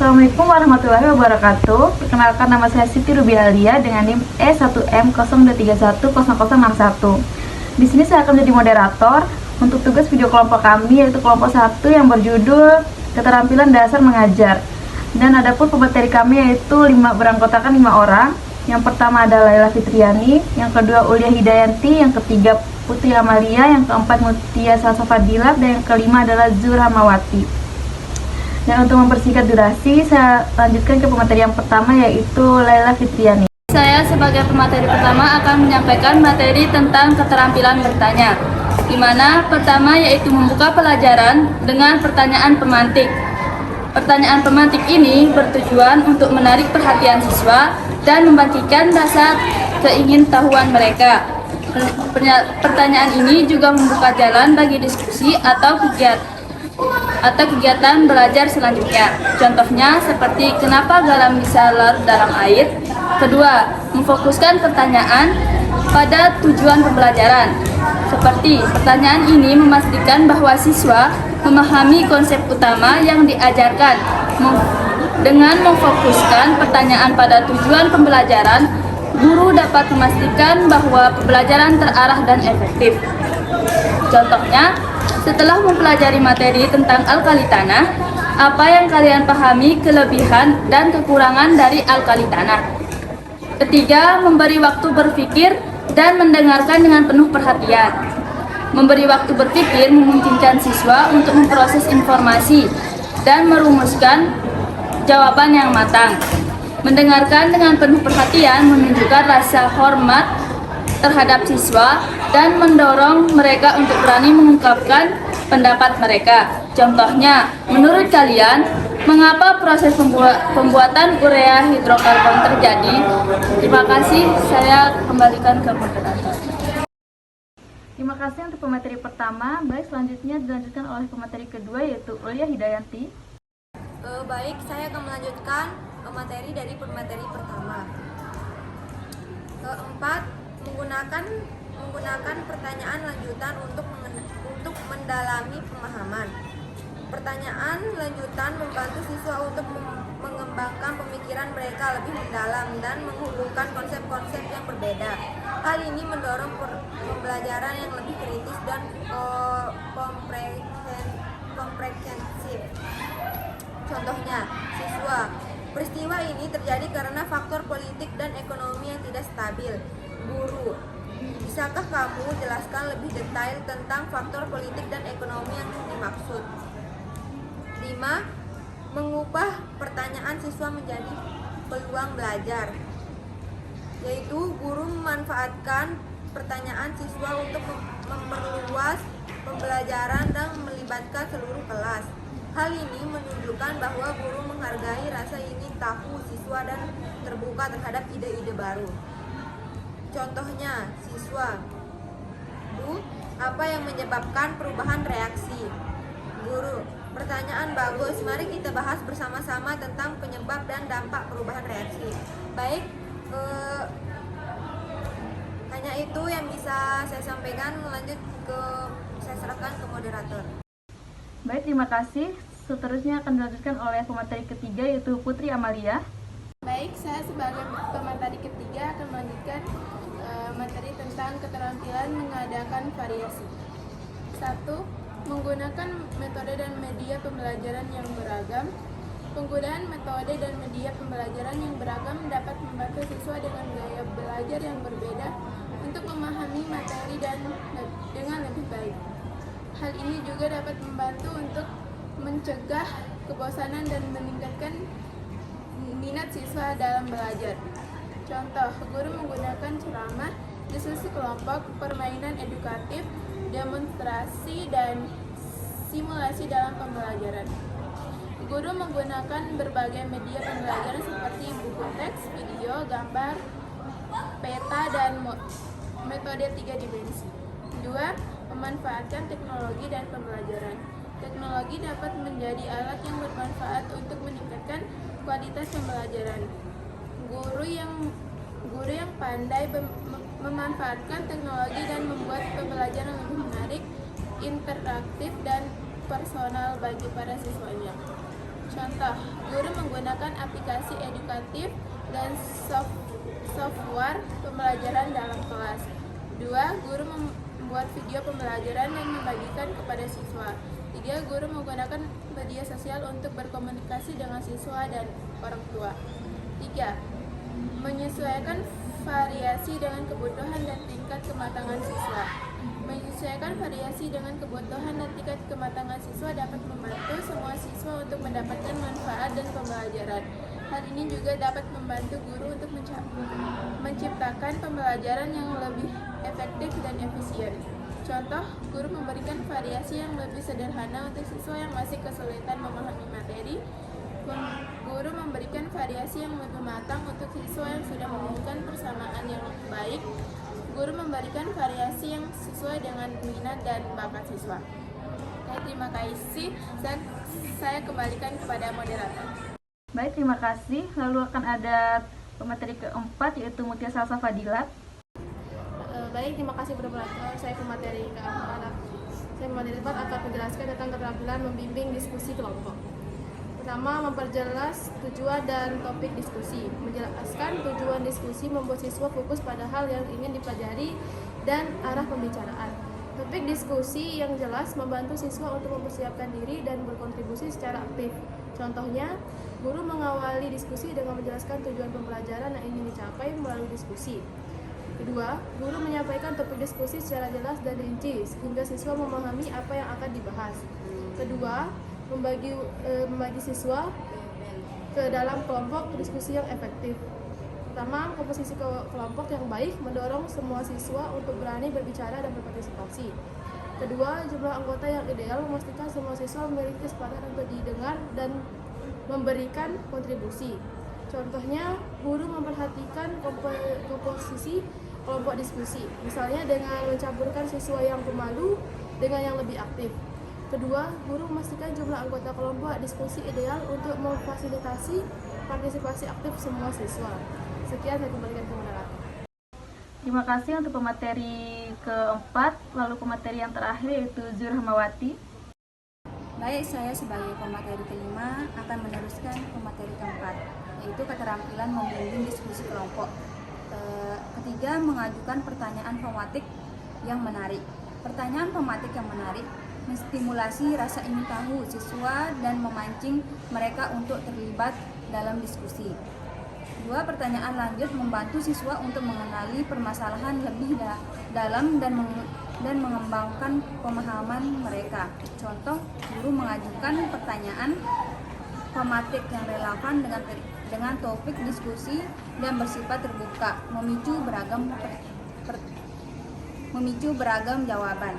Assalamualaikum warahmatullahi wabarakatuh. Perkenalkan, nama saya Siti Rubialia dengan NIM E1M02310061. Di sini saya akan menjadi moderator untuk tugas video kelompok kami, yaitu kelompok 1 yang berjudul Keterampilan Dasar Mengajar. Dan adapun pemateri kami yaitu beranggotakan 5 orang. Yang pertama adalah Laila Fitriani, yang kedua Ulia Hidayanti, yang ketiga Putri Amalia, yang keempat Mutia Salsa Fadilah, dan yang kelima adalah Zura Mawati. Dan untuk mempersingkat durasi, saya lanjutkan ke pemateri yang pertama, yaitu Laila Fitriani. Saya sebagai pemateri pertama akan menyampaikan materi tentang keterampilan bertanya, di mana pertama yaitu membuka pelajaran dengan pertanyaan pemantik. Pertanyaan pemantik ini bertujuan untuk menarik perhatian siswa dan membangkitkan rasa keingintahuan mereka. Pertanyaan ini juga membuka jalan bagi diskusi atau kegiatan belajar selanjutnya. Contohnya seperti kenapa garam bisa larut dalam air. Kedua, memfokuskan pertanyaan pada tujuan pembelajaran. Seperti pertanyaan ini memastikan bahwa siswa memahami konsep utama yang diajarkan. Dengan memfokuskan pertanyaan pada tujuan pembelajaran, guru dapat memastikan bahwa pembelajaran terarah dan efektif. Contohnya, setelah mempelajari materi tentang alkali tanah, apa yang kalian pahami kelebihan dan kekurangan dari alkali tanah? Ketiga, memberi waktu berpikir dan mendengarkan dengan penuh perhatian. Memberi waktu berpikir memungkinkan siswa untuk memproses informasi dan merumuskan jawaban yang matang. Mendengarkan dengan penuh perhatian menunjukkan rasa hormat terhadap siswa dan mendorong mereka untuk berani mengungkapkan pendapat mereka. Contohnya, menurut kalian, mengapa proses pembuatan urea hidrokarbon terjadi? Terima kasih, saya kembalikan ke moderator. Terima kasih untuk pemateri pertama. Baik, selanjutnya dilanjutkan oleh pemateri kedua, yaitu Ulia Hidayanti. Baik, saya akan melanjutkan materi dari pemateri pertama. Keempat, menggunakan pertanyaan lanjutan untuk mendalami pemahaman. Pertanyaan lanjutan membantu siswa untuk mengembangkan pemikiran mereka lebih mendalam dan menghubungkan konsep-konsep yang berbeda. Hal ini mendorong pembelajaran yang lebih kritis dan komprehensif. Contohnya, siswa, peristiwa ini terjadi karena faktor politik dan ekonomi yang tidak stabil. Guru, bisakah kamu jelaskan lebih detail tentang faktor politik dan ekonomi yang dimaksud? 5. Mengubah pertanyaan siswa menjadi peluang belajar, yaitu guru memanfaatkan pertanyaan siswa untuk memperluas pembelajaran dan melibatkan seluruh kelas. Hal ini menunjukkan bahwa guru menghargai rasa ingin tahu siswa dan terbuka terhadap ide-ide baru. Contohnya, siswa, Bu, apa yang menyebabkan perubahan reaksi? Guru, pertanyaan bagus, mari kita bahas bersama-sama tentang penyebab dan dampak perubahan reaksi. Baik, hanya itu yang bisa saya sampaikan. Lanjut saya serahkan ke moderator. Baik, terima kasih. Seterusnya akan dilanjutkan oleh pemateri ketiga, yaitu Putri Amalia. Baik, saya sebagai pemateri ketiga akan melanjutkan materi tentang keterampilan mengadakan variasi. 1. Menggunakan metode dan media pembelajaran yang beragam. Penggunaan metode dan media pembelajaran yang beragam dapat membantu siswa dengan gaya belajar yang berbeda untuk memahami materi dengan lebih baik. Hal ini juga dapat membantu untuk mencegah kebosanan dan meningkatkan minat siswa dalam belajar. Contoh, guru menggunakan ceramah, diskusi kelompok, permainan edukatif, demonstrasi, dan simulasi dalam pembelajaran. Guru menggunakan berbagai media pembelajaran seperti buku teks, video, gambar, peta, dan metode 3 dimensi. 2. Memanfaatkan teknologi dan pembelajaran. Teknologi dapat menjadi alat yang bermanfaat untuk meningkatkan kualitas pembelajaran. Guru yang pandai memanfaatkan teknologi dan membuat pembelajaran lebih menarik, interaktif, dan personal bagi para siswanya. Contoh, guru menggunakan menggunakan aplikasi edukatif dan software pembelajaran dalam kelas. 2. Guru membuat video pembelajaran dan membagikan kepada siswa. 3. Guru menggunakan media sosial untuk berkomunikasi dengan siswa dan orang tua. 3. Menyesuaikan variasi dengan kebutuhan dan tingkat kematangan siswa. Menyesuaikan variasi dengan kebutuhan dan tingkat kematangan siswa dapat membantu semua siswa untuk mendapatkan manfaat dan pembelajaran. Hal ini juga dapat membantu guru untuk menciptakan pembelajaran yang lebih efektif dan efisien. Contoh, guru memberikan variasi yang lebih sederhana untuk siswa yang masih kesulitan memahami materi. Guru memberikan variasi yang lebih matang untuk siswa yang sudah menunjukkan persamaan yang baik. Guru memberikan variasi yang sesuai dengan minat dan bakat siswa. Oke, terima kasih. Saya kembalikan kepada moderator. Baik, terima kasih. Lalu akan ada pemateri keempat, yaitu Mutia Salsa Fadilat. Baik, terima kasih moderator. Saya pemateri keempat. Saya pemateri keempat akan menjelaskan tentang keterampilan membimbing diskusi kelompok. Pertama, memperjelas tujuan dan topik diskusi. Menjelaskan tujuan diskusi membuat siswa fokus pada hal yang ingin dipelajari dan arah pembicaraan. Topik diskusi yang jelas membantu siswa untuk mempersiapkan diri dan berkontribusi secara aktif. Contohnya, guru mengawali diskusi dengan menjelaskan tujuan pembelajaran yang ingin dicapai melalui diskusi. Kedua, guru menyampaikan topik diskusi secara jelas dan rinci sehingga siswa memahami apa yang akan dibahas. Kedua, membagi siswa ke dalam kelompok diskusi yang efektif. Pertama, komposisi kelompok yang baik mendorong semua siswa untuk berani berbicara dan berpartisipasi. Kedua, jumlah anggota yang ideal memastikan semua siswa memiliki kesempatan untuk didengar dan memberikan kontribusi. Contohnya, guru memperhatikan komposisi kelompok diskusi, misalnya dengan mencampurkan siswa yang pemalu dengan yang lebih aktif. Kedua, guru memastikan jumlah anggota kelompok diskusi ideal untuk memfasilitasi partisipasi aktif semua siswa. Sekian, saya kembalikan ke moderator. Terima kasih untuk pemateri keempat. Lalu pemateri yang terakhir yaitu Zurhamawati. Baik, saya sebagai pemateri kelima akan meneruskan pemateri keempat, yaitu keterampilan membimbing diskusi kelompok. Ketiga, mengajukan pertanyaan pematik yang menarik. Pertanyaan pematik yang menarik menstimulasi rasa ingin tahu siswa dan memancing mereka untuk terlibat dalam diskusi. Dua, pertanyaan lanjut membantu siswa untuk mengenali permasalahan lebih dalam dan mengembangkan pemahaman mereka. Contoh, guru mengajukan pertanyaan pematik yang relevan dengan topik diskusi dan bersifat terbuka, memicu beragam jawaban.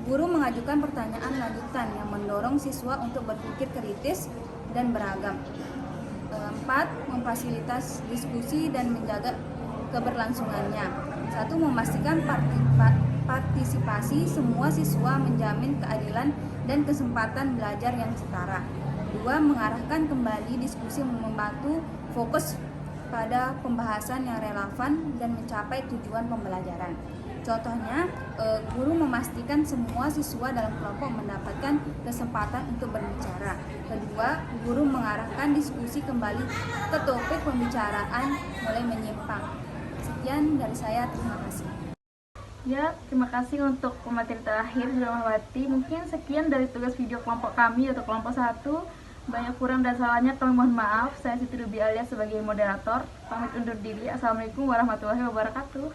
Guru mengajukan pertanyaan lanjutan yang mendorong siswa untuk berpikir kritis dan beragam. 4. Memfasilitasi diskusi dan menjaga keberlangsungannya. 1. Memastikan partisipasi semua siswa, menjamin keadilan dan kesempatan belajar yang setara. 2. Mengarahkan kembali diskusi, membantu fokus pada pembahasan yang relevan dan mencapai tujuan pembelajaran. Contohnya, guru memastikan semua siswa dalam kelompok mendapatkan kesempatan untuk berbicara. Kedua, guru mengarahkan diskusi kembali ke topik pembicaraan mulai menyimpang. Sekian dari saya, terima kasih. Ya, terima kasih untuk pemateri terakhir Zurhamawati. Mungkin sekian dari tugas video kelompok kami atau kelompok 1. Banyak kurang dan salahnya kami mohon maaf. Saya Siti Ruby alias sebagai moderator. Pamit undur diri. Assalamualaikum warahmatullahi wabarakatuh.